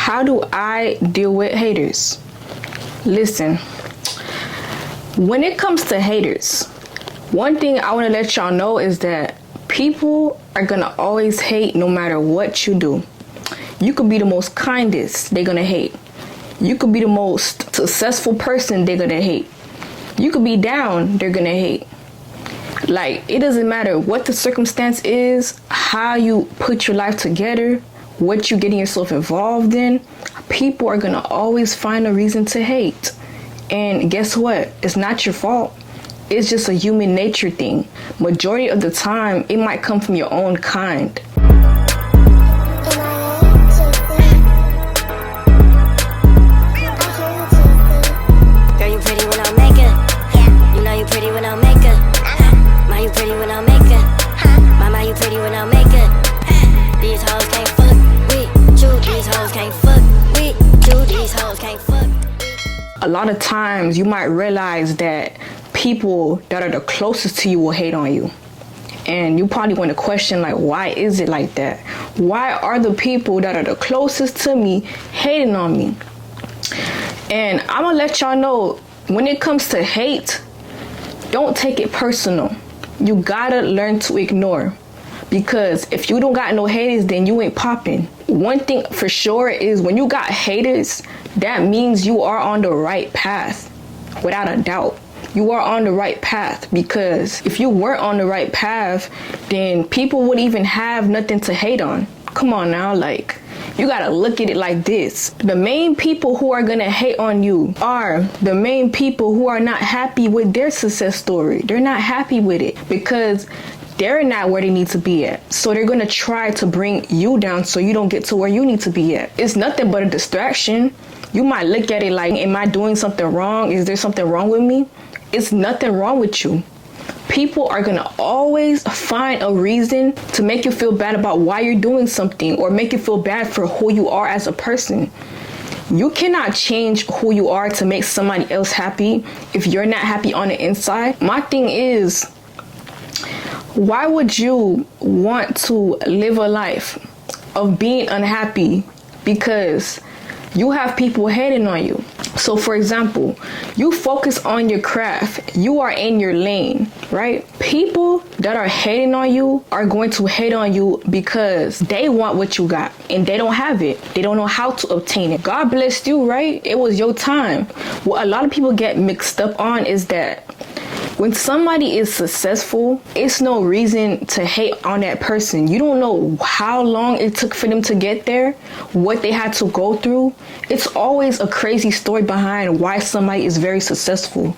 How do I deal with haters? Listen, when it comes to haters, one thing I want to let y'all know is that people are going to always hate no matter what you do. You could be the most kindest, they're going to hate. You could be the most successful person, they're going to hate. You could be down, they're going to hate. Like, it doesn't matter what the circumstance is, how you put your life together, what you're getting yourself involved in, people are going to always find a reason to hate. And guess what? It's not your fault. It's just a human nature thing. Majority of the time, it might come from your own kind. Girl, you pretty when I make it. You know you pretty when I make it. Ma, you pretty when I make it. Mama, you pretty when I make it. These hoes can't fuck with you. These hoes can't fuck with you. These hoes can't fuck. A lot of times you might realize that people that are the closest to you will hate on you. And you probably want to question, like, why is it like that? Why are the people that are the closest to me hating on me? And I'm going to let y'all know, when it comes to hate, don't take it personal. You gotta learn to ignore. Because if you don't got no haters, then you ain't popping. One thing for sure is when you got haters, that means you are on the right path. Without a doubt. You are on the right path, because if you weren't on the right path, then people wouldn't even have nothing to hate on. Come on now, like, you gotta look at it like this. The main people who are gonna hate on you are the main people who are not happy with their success story. They're not happy with it because they're not where they need to be at. So they're gonna try to bring you down so you don't get to where you need to be at. It's nothing but a distraction. You might look at it like, am I doing something wrong? Is there something wrong with me? It's nothing wrong with you. People are gonna always find a reason to make you feel bad about why you're doing something, or make you feel bad for who you are as a person. You cannot change who you are to make somebody else happy if you're not happy on the inside. My thing is, why would you want to live a life of being unhappy because you have people hating on you? So for example, you focus on your craft, you are in your lane, right? People that are hating on you are going to hate on you because they want what you got and they don't have it. They don't know how to obtain it. God blessed you, right? It was your time. What a lot of people get mixed up on is that when somebody is successful, it's no reason to hate on that person. You don't know how long it took for them to get there, what they had to go through. It's always a crazy story behind why somebody is very successful.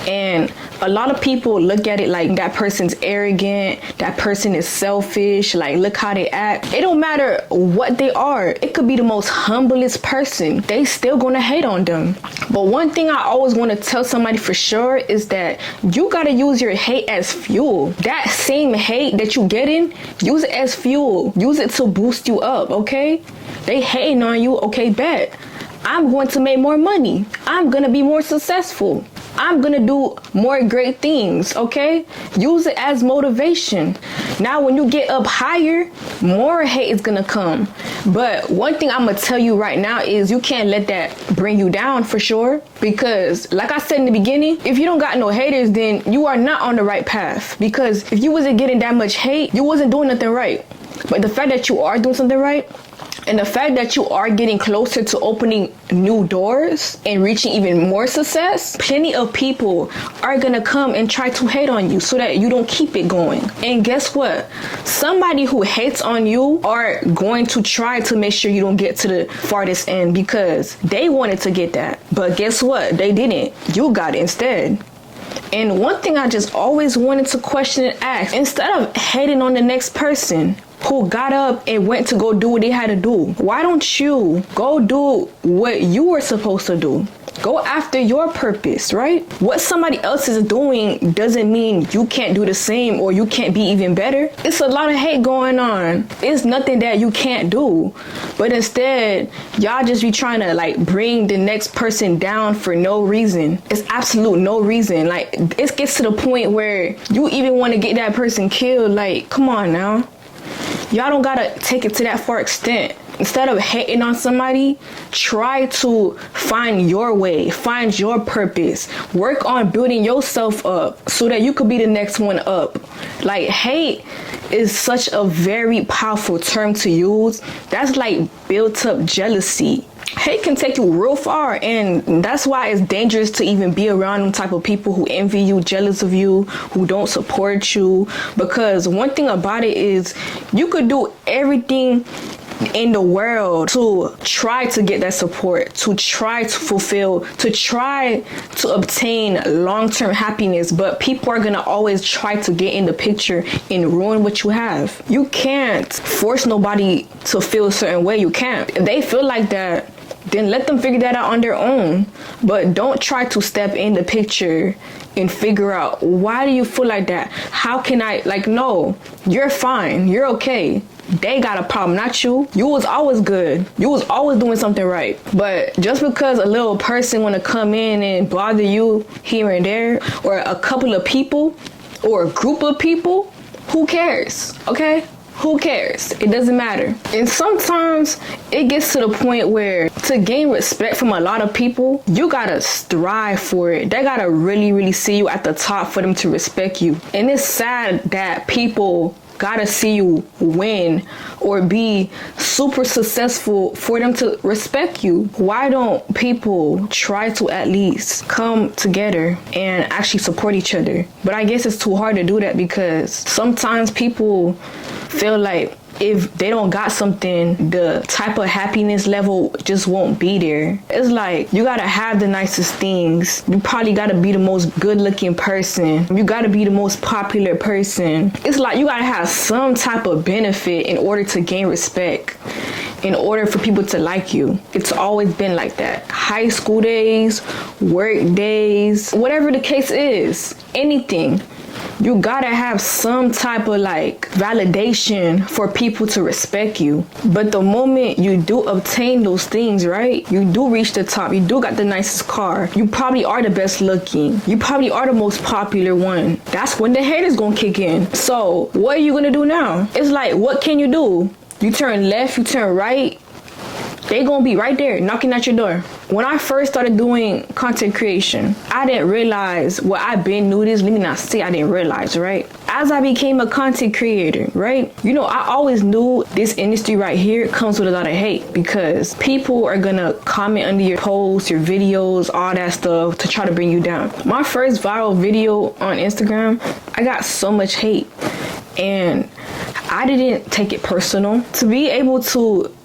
And a lot of people look at it like that person's arrogant, that person is selfish, like look how they act. It don't matter what they are. It could be the most humblest person. They still gonna hate on them. But one thing I always want to tell somebody for sure is that you gotta use your hate as fuel. That same hate that you getting, use it as fuel. Use it to boost you up, okay? They hating on you, okay, bet. I'm going to make more money. I'm gonna be more successful. I'm gonna do more great things, okay? Use it as motivation. Now when you get up higher, more hate is gonna come. But one thing I'm gonna tell you right now is you can't let that bring you down for sure. Because like I said in the beginning, if you don't got no haters, then you are not on the right path. Because if you wasn't getting that much hate, you wasn't doing nothing right. But the fact that you are doing something right, and the fact that you are getting closer to opening new doors and reaching even more success, plenty of people are gonna come and try to hate on you so that you don't keep it going. And guess what? Somebody who hates on you are going to try to make sure you don't get to the farthest end because they wanted to get that. But guess what? They didn't. You got it instead. And one thing I just always wanted to question and ask, instead of hating on the next person who got up and went to go do what they had to do, why don't you go do what you were supposed to do? Go after your purpose, right? What somebody else is doing doesn't mean you can't do the same or you can't be even better. It's a lot of hate going on. It's nothing that you can't do. But instead, y'all just be trying to like bring the next person down for no reason. It's absolute no reason. Like it gets to the point where you even want to get that person killed. Like, come on now. Y'all don't gotta take it to that far extent. Instead of hating on somebody, try to find your way, find your purpose, work on building yourself up so that you could be the next one up. Like, hate is such a very powerful term to use. That's like built up jealousy. Hate can take you real far, and that's why it's dangerous to even be around them type of people who envy you, jealous of you, who don't support you. Because one thing about it is you could do everything in the world to try to get that support, to try to fulfill, to try to obtain long-term happiness, but people are gonna always try to get in the picture and ruin what you have. You can't force nobody to feel a certain way. You can't. If they feel like that, then let them figure that out on their own. But don't try to step in the picture and figure out, why do you feel like that? How can I, like, no, you're fine, you're okay. They got a problem, not you. You was always good. You was always doing something right. But just because a little person want to come in and bother you here and there, or a couple of people, or a group of people, who cares, okay? Who cares? It doesn't matter. And sometimes it gets to the point where to gain respect from a lot of people, you gotta strive for it. They gotta really, really see you at the top for them to respect you. And it's sad that people gotta see you win or be super successful for them to respect you. Why don't people try to at least come together and actually support each other? But I guess it's too hard to do that because sometimes people feel like if they don't got something, the type of happiness level just won't be there. It's like, you gotta have the nicest things. You probably gotta be the most good looking person. You gotta be the most popular person. It's like you gotta have some type of benefit in order to gain respect, in order for people to like you. It's always been like that. High school days, work days, whatever the case is, anything. You gotta have some type of like validation for people to respect you. But the moment you do obtain those things, right? You do reach the top. You do got the nicest car. You probably are the best looking. You probably are the most popular one. That's when the haters gonna kick in. So what are you gonna do now? It's like, what can you do? You turn left, you turn right. They gonna be right there knocking at your door. When I first started doing content creation, I didn't realize what I've been knew this. Let me not say I didn't realize, right? As I became a content creator, right? You know, I always knew this industry right here comes with a lot of hate because people are gonna comment under your posts, your videos, all that stuff to try to bring you down. My first viral video on Instagram, I got so much hate and I didn't take it personal. To be able to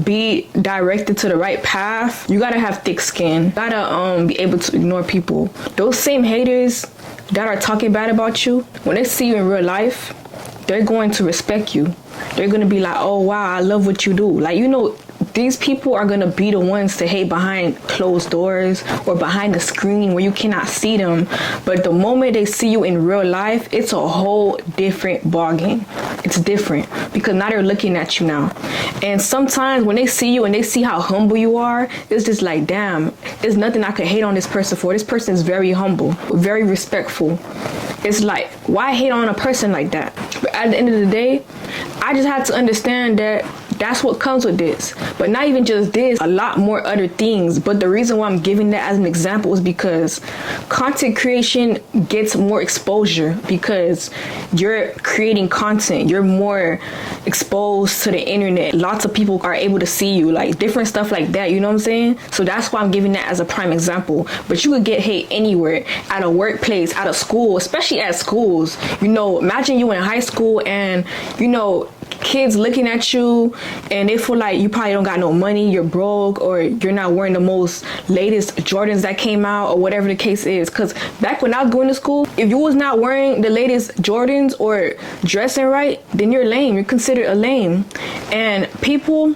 be directed to the right path, you gotta have thick skin. You gotta be able to ignore people. Those same haters that are talking bad about you, when they see you in real life, they're going to respect you. They're gonna be like, oh wow, I love what you do. Like, you know, these people are gonna be the ones to hate behind closed doors or behind the screen where you cannot see them. But the moment they see you in real life, it's a whole different ballgame. It's different because now they're looking at you now. And sometimes when they see you and they see how humble you are, it's just like, damn, there's nothing I could hate on this person for. This person is very humble, very respectful. It's like, why hate on a person like that? But at the end of the day, I just had to understand that that's what comes with this. But not even just this, a lot more other things. But the reason why I'm giving that as an example is because content creation gets more exposure because you're creating content. You're more exposed to the internet. Lots of people are able to see you, like different stuff like that. You know what I'm saying? So that's why I'm giving that as a prime example. But you could get hate anywhere, at a workplace, at a school, especially at schools. You know, imagine you in high school and, you know, kids looking at you and they feel like you probably don't got no money, you're broke, or you're not wearing the most latest Jordans that came out, or whatever the case is. Because back when I was going to school, if you was not wearing the latest Jordans or dressing right, then you're lame. You're considered a lame. And people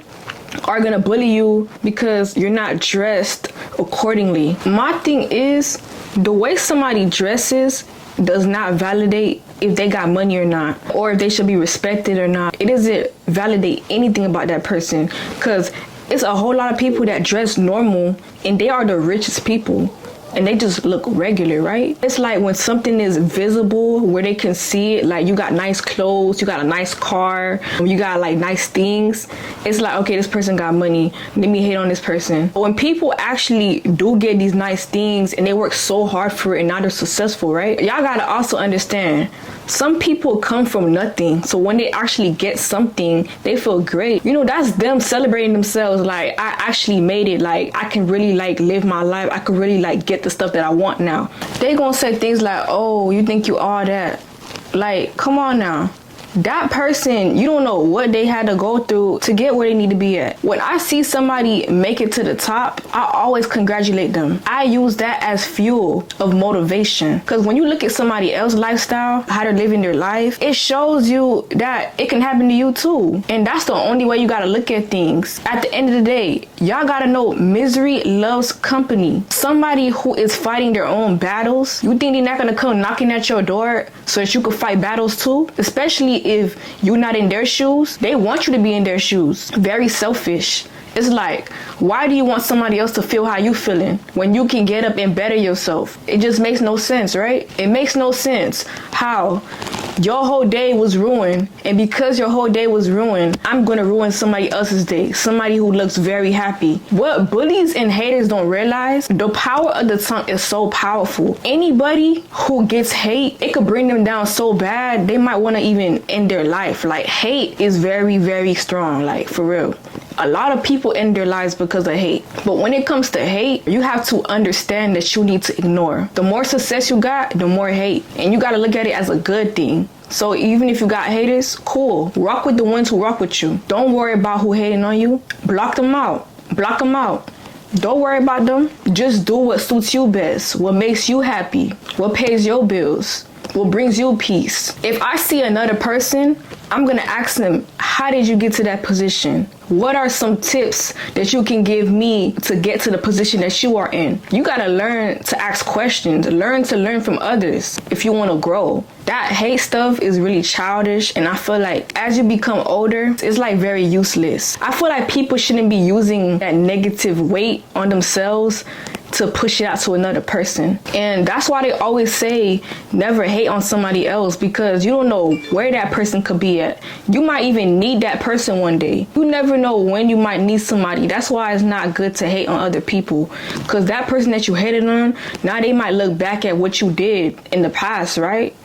are gonna bully you because you're not dressed accordingly. My thing is, the way somebody dresses does not validate if they got money or not, or if they should be respected or not. It doesn't validate anything about that person, because it's a whole lot of people that dress normal and they are the richest people. and they just look regular, right? It's like when something is visible where they can see it, like you got nice clothes, you got a nice car, you got like nice things. It's like, okay, this person got money, let me hate on this person. But when people actually do get these nice things and they work so hard for it and now they're successful, right? Y'all gotta also understand, some people come from nothing, so when they actually get something, they feel great. You know, that's them celebrating themselves, like, I actually made it, like, I can really like live my life, I can really like get the stuff that I want now. They gonna say things like, oh, you think you all that? Like, come on now. That person, you don't know what they had to go through to get where they need to be at. When I see somebody make it to the top, I always congratulate them. I use that as fuel of motivation. Because when you look at somebody else's lifestyle, how they're living their life, it shows you that it can happen to you too. And that's the only way you gotta look at things. At the end of the day, y'all gotta know misery loves company. Somebody who is fighting their own battles, you think they're not gonna come knocking at your door so that you can fight battles too? Especially if you're not in their shoes, they want you to be in their shoes. Very selfish. It's like, why do you want somebody else to feel how you feeling when you can get up and better yourself? It just makes no sense, right? It makes no sense how your whole day was ruined, and because your whole day was ruined, I'm gonna ruin somebody else's day, somebody who looks very happy. What bullies and haters don't realize, the power of the tongue is so powerful. Anybody who gets hate, it could bring them down so bad, they might wanna even end their life. Like, hate is very, very strong, like, for real. A lot of people end their lives because of hate. But when it comes to hate, you have to understand that you need to ignore. The more success you got, the more hate. And you gotta look at it as a good thing. So even if you got haters, cool. Rock with the ones who rock with you. Don't worry about who hating on you. Block them out. Block them out. Don't worry about them. Just do what suits you best. What makes you happy. What pays your bills. What brings you peace. If I see another person, I'm gonna ask them, how did you get to that position? What are some tips that you can give me to get to the position that you are in? You gotta learn to ask questions, learn to learn from others if you wanna grow. That hate stuff is really childish, and I feel like as you become older, it's like very useless. I feel like people shouldn't be using that negative weight on themselves to push it out to another person. And that's why they always say never hate on somebody else, because you don't know where that person could be at. You might even need that person one day. You never know when you might need somebody. That's why it's not good to hate on other people, because that person that you hated on, now they might look back at what you did in the past, right?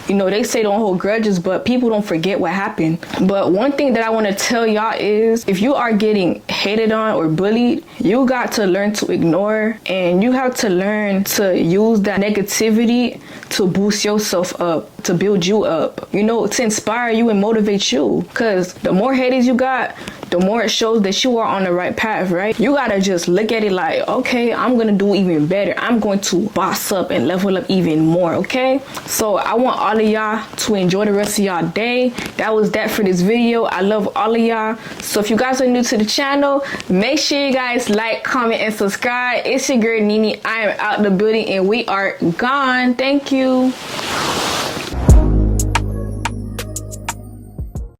You know, they say don't hold grudges, but people don't forget what happened. But one thing that I want to tell y'all is, if you are getting hated on or bullied, you got to learn to ignore, and you have to learn to use that negativity to boost yourself up, to build you up, you know, to inspire you and motivate you. Because the more haters you got, the more it shows that you are on the right path, right? You gotta just look at it like, okay, I'm gonna do even better. I'm going to boss up and level up even more, okay? So I want all of y'all to enjoy the rest of y'all day. That was that for this video. I love all of y'all. So if you guys are new to the channel, make sure you guys like, comment, and subscribe. It's your girl Nini. I am out the building and we are gone. Thank you.